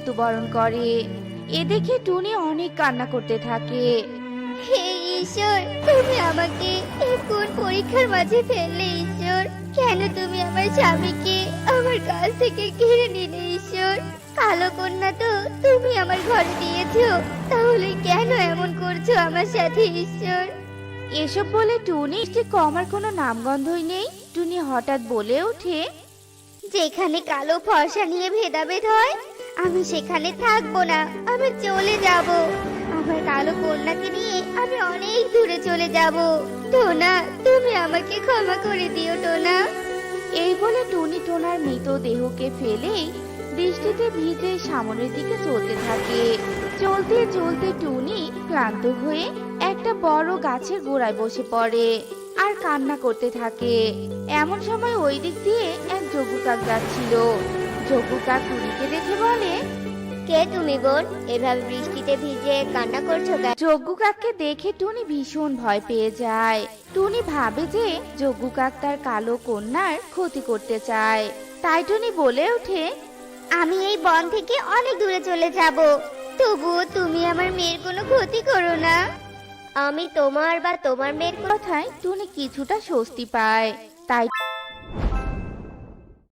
মৃত্যুবরণ করে। এ দেখে টুনি অনেক কান্না করতে থাকে। হে ঈশ্বর, তুমি আমাকে এই কোন পরীক্ষার মাঝে ফেললে ঈশ্বর? কেন তুমি আমার স্বামীকে আমার কাছ থেকে কেড়ে নিলে ঈশ্বর? কালো কন্যা তো তুমি আমার ঘরে দিয়েছো, তাহলে কেন এমন করছো আমার সাথে ঈশ্বর? এসব বলে টুনি ঠিক কমার কোনো নামগন্ধই নেই। টুনি হঠাৎ বলে ওঠে, যেখানে কালো ফর্সা নিয়ে ভেদাভেদ হয় আমি সেখানে থাকবো না, আমি চলে যাব। আমার কালো কন্যাকে নিয়ে আমি অনেক দূরে চলে যাব। টোনা, তুমি আমাকে ক্ষমা করে দিও টোনা। এই বলে টুনি টোনার মৃতদেহকে ফেলেই বৃষ্টিতে ভিজে সামনের দিকে চলতে থাকে। চলতে চলতে টুনি ক্লান্ত হয়ে একটা বড় গাছের গোড়ায় বসে পড়ে আর কান্না করতে থাকে। এমন সময় ওই দিক দিয়ে এক যজ্ঞ কাক যাচ্ছিল। যজ্ঞ কাক টুনিকে দেখে বলে, কে তুমি বোন? এভাবে বৃষ্টিতে ভিজে কান্না করছো কেন? যজ্ঞ কাককে দেখে টুনি ভীষণ ভয় পেয়ে যায়। টুনি ভাবে যে যজ্ঞ কাক তার কালো কন্যার ক্ষতি করতে চায়। তাই টুনি বলে ওঠে, আমি এই বন থেকে অনেক দূরে চলে যাব, তবুও তুমি আমার মেয়ের কোনো ক্ষতি করো না। আমি তোমার বা তোমার মেয়ের কথায় টুনি কিছুটা স্বস্তি পায়। তাই